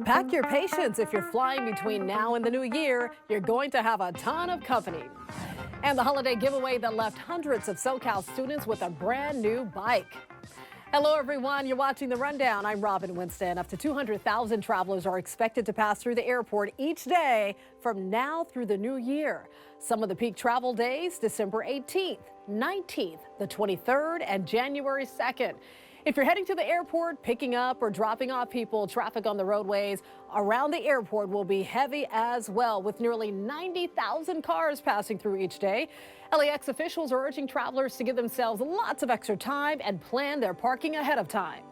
Pack your patience. If you're flying between now and the new year, you're going to have a ton of company. And the holiday giveaway that left hundreds of SoCal students with a brand new bike. Hello, everyone. You're watching The Rundown. I'm Robin Winston. Up to 200,000 travelers are expected to pass through the airport each day from now through the new year. Some of the peak travel days, December 18th, 19th, the 23rd, and January 2nd. If you're heading to the airport, picking up or dropping off people, traffic on the roadways around the airport will be heavy as well, with nearly 90,000 cars passing through each day. LAX officials are urging travelers to give themselves lots of extra time and plan their parking ahead of time.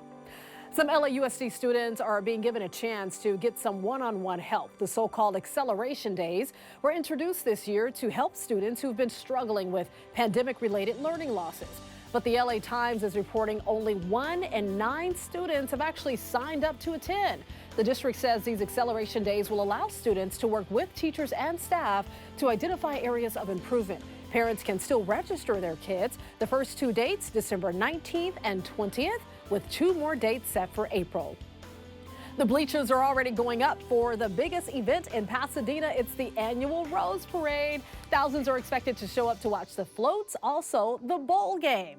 Some LAUSD students are being given a chance to get some one-on-one help. The so-called acceleration days were introduced this year to help students who've been struggling with pandemic-related learning losses. But the LA Times is reporting only 1 in 9 students have actually signed up to attend. The district says these acceleration days will allow students to work with teachers and staff to identify areas of improvement. Parents can still register their kids. The first 2 dates, December 19th and 20th, with 2 more dates set for April. The bleachers are already going up for the biggest event in Pasadena. It's the annual Rose Parade. Thousands are expected to show up to watch the floats, also the bowl game.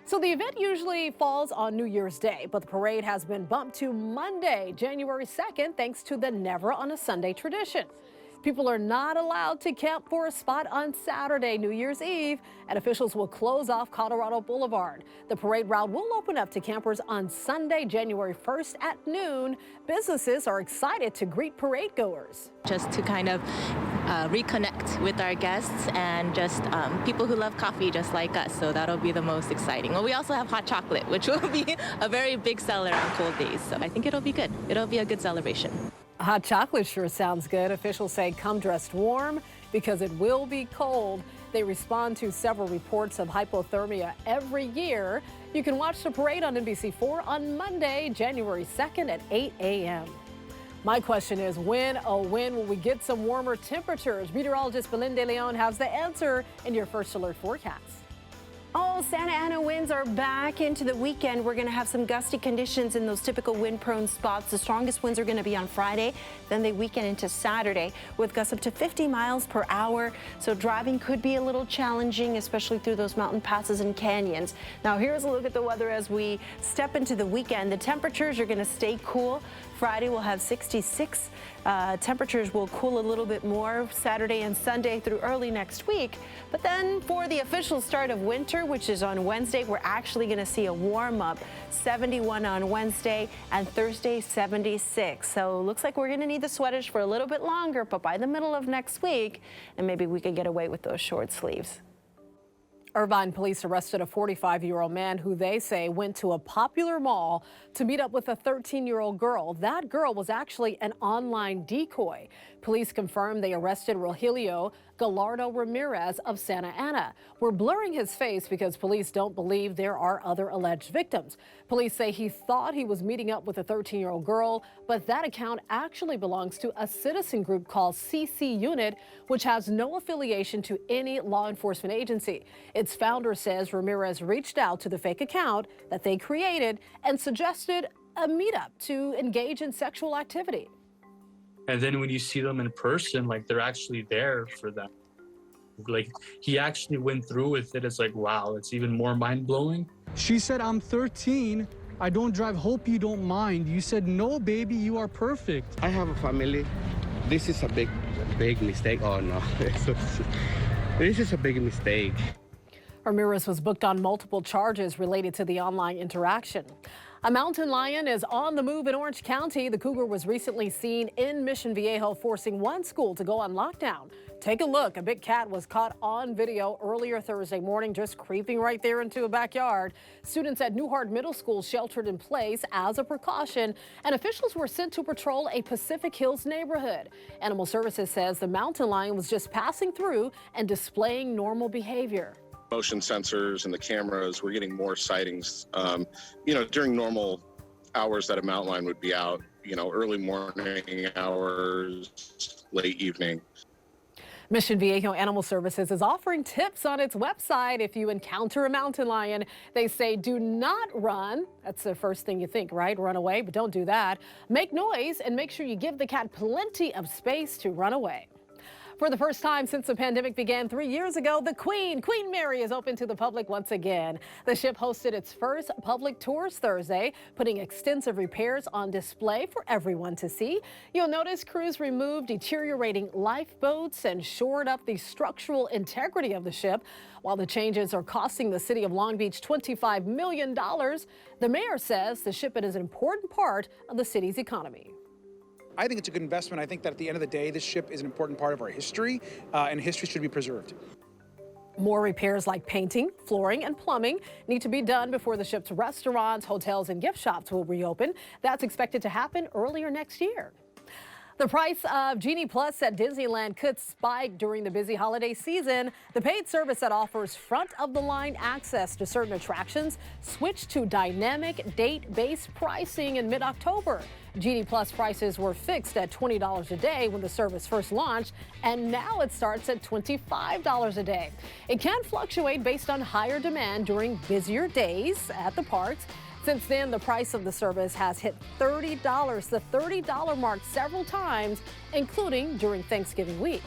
So the event usually falls on New Year's Day, but the parade has been bumped to Monday, January 2nd, thanks to the Never on a Sunday tradition. People are not allowed to camp for a spot on Saturday, New Year's Eve, and officials will close off Colorado Boulevard. The parade route will open up to campers on Sunday, January 1st at noon. Businesses are excited to greet parade goers. Just to kind of reconnect with our guests and just people who love coffee just like us, so that'll be the most exciting. Well, we also have hot chocolate, which will be a very big seller on cold days, so I think it'll be good. It'll be a good celebration. Hot chocolate sure sounds good. Officials say come dressed warm because it will be cold. They respond to several reports of hypothermia every year. You can watch the parade on NBC4 on Monday, January 2nd at 8 a.m. My question is, when will we get some warmer temperatures? Meteorologist Belinda Leon has the answer in your first alert forecast. Oh, Santa Ana winds are back into the weekend. We're going to have some gusty conditions in those typical wind-prone spots. The strongest winds are going to be on Friday, then they weaken into Saturday with gusts up to 50 miles per hour. So driving could be a little challenging, especially through those mountain passes and canyons. Now, here's a look at the weather as we step into the weekend. The temperatures are going to stay cool. Friday we'll have 66. Temperatures will cool a little bit more Saturday and Sunday through early next week. But then for the official start of winter, which is on Wednesday, we're actually going to see a warm up. 71 on Wednesday and Thursday 76. So looks like we're going to need the sweaters for a little bit longer, but by the middle of next week, and maybe we can get away with those short sleeves. Irvine police arrested a 45-year-old man who they say went to a popular mall to meet up with a 13-year-old girl. That girl was actually an online decoy. Police confirmed they arrested Rogelio Gallardo Ramirez of Santa Ana. We're blurring his face because police don't believe there are other alleged victims. Police say he thought he was meeting up with a 13-year-old girl, but that account actually belongs to a citizen group called CC Unit, which has no affiliation to any law enforcement agency. Its founder says Ramirez reached out to the fake account that they created and suggested a meetup to engage in sexual activity. And then when you see them in person, like they're actually there for them. Like he actually went through with it. It's like, wow, it's even more mind blowing. She said, I'm 13. I don't drive. Hope you don't mind. You said, no, baby, you are perfect. I have a family. This is a big mistake. Oh, no. This is a big mistake. Ramirez was booked on multiple charges related to the online interaction. A mountain lion is on the move in Orange County. The cougar was recently seen in Mission Viejo, forcing one school to go on lockdown. Take a look. A big cat was caught on video earlier Thursday morning, just creeping right there into a backyard. Students at Newhart Middle School sheltered in place as a precaution, and officials were sent to patrol a Pacific Hills neighborhood. Animal Services says the mountain lion was just passing through and displaying normal behavior. Motion sensors and the cameras, we're getting more sightings, during normal hours that a mountain lion would be out, early morning hours, late evening. Mission Viejo Animal Services is offering tips on its website if you encounter a mountain lion. They say do not run. That's the first thing you think, right? Run away, but don't do that. Make noise and make sure you give the cat plenty of space to run away. For the first time since the pandemic began 3 years ago, the Queen Mary is open to the public once again. The ship hosted its first public tours Thursday, putting extensive repairs on display for everyone to see. You'll notice crews removed deteriorating lifeboats and shored up the structural integrity of the ship. While the changes are costing the city of Long Beach $25 million, the mayor says the ship is an important part of the city's economy. I think it's a good investment. I think that at the end of the day, this ship is an important part of our history, and history should be preserved. More repairs like painting, flooring, and plumbing need to be done before the ship's restaurants, hotels, and gift shops will reopen. That's expected to happen earlier next year. The price of Genie Plus at Disneyland could spike during the busy holiday season. The paid service that offers front-of-the-line access to certain attractions switched to dynamic date-based pricing in mid-October. Genie Plus prices were fixed at $20 a day when the service first launched, and now it starts at $25 a day. It can fluctuate based on higher demand during busier days at the parks. Since then, the price of the service has hit $30, the $30 mark several times, including during Thanksgiving week.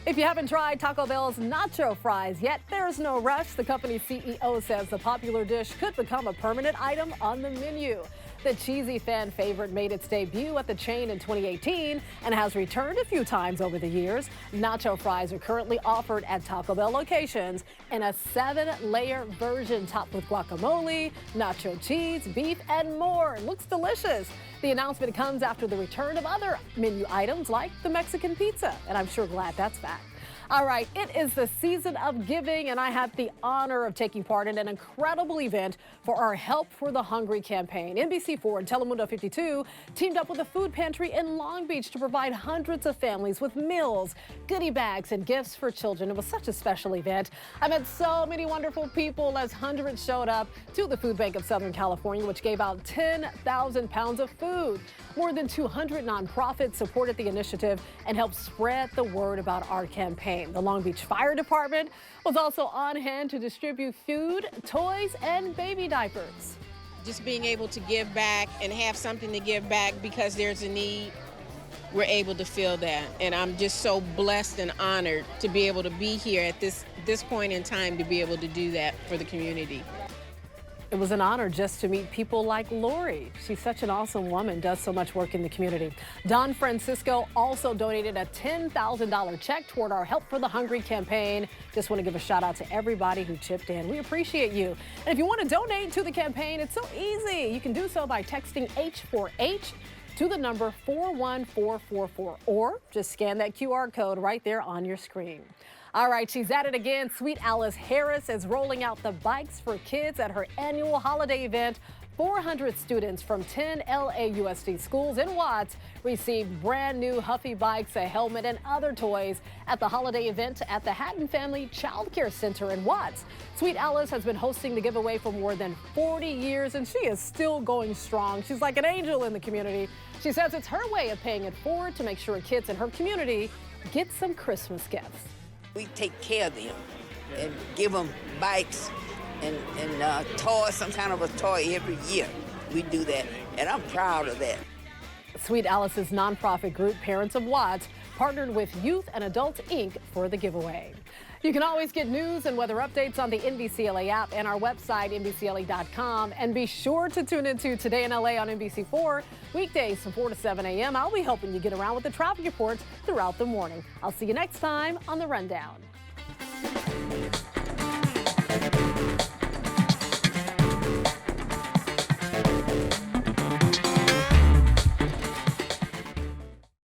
If you haven't tried Taco Bell's nacho fries yet, there's no rush. The company's CEO says the popular dish could become a permanent item on the menu. The cheesy fan favorite made its debut at the chain in 2018 and has returned a few times over the years. Nacho fries are currently offered at Taco Bell locations in a 7-layer version topped with guacamole, nacho cheese, beef, and more. It looks delicious. The announcement comes after the return of other menu items like the Mexican pizza, and I'm sure glad that's back. All right, it is the season of giving, and I had the honor of taking part in an incredible event for our Help for the Hungry campaign. NBC4 and Telemundo 52 teamed up with a food pantry in Long Beach to provide hundreds of families with meals, goodie bags, and gifts for children. It was such a special event. I met so many wonderful people as hundreds showed up to the Food Bank of Southern California, which gave out 10,000 pounds of food. More than 200 nonprofits supported the initiative and helped spread the word about our campaign. The Long Beach Fire Department was also on hand to distribute food, toys, and baby diapers. Just being able to give back and have something to give back because there's a need, we're able to feel that. And I'm just so blessed and honored to be able to be here at this point in time to be able to do that for the community. It was an honor just to meet people like Lori. She's such an awesome woman, does so much work in the community. Don Francisco also donated a $10,000 check toward our Help for the Hungry campaign. Just want to give a shout out to everybody who chipped in. We appreciate you. And if you want to donate to the campaign, it's so easy. You can do so by texting H4H to the number 41444, or just scan that QR code right there on your screen. All right, she's at it again. Sweet Alice Harris is rolling out the Bikes for Kids at her annual holiday event. 400 students from 10 LAUSD schools in Watts received brand new Huffy bikes, a helmet, and other toys at the holiday event at the Hatton Family Child Care Center in Watts. Sweet Alice has been hosting the giveaway for more than 40 years, and she is still going strong. She's like an angel in the community. She says it's her way of paying it forward to make sure kids in her community get some Christmas gifts. We take care of them and give them bikes and toys, some kind of a toy every year. We do that, and I'm proud of that. Sweet Alice's nonprofit group, Parents of Watts, partnered with Youth and Adults, Inc. for the giveaway. You can always get news and weather updates on the NBCLA app and our website, NBCLA.com. And be sure to tune into Today in LA on NBC4, weekdays from 4 to 7 a.m. I'll be helping you get around with the traffic reports throughout the morning. I'll see you next time on The Rundown.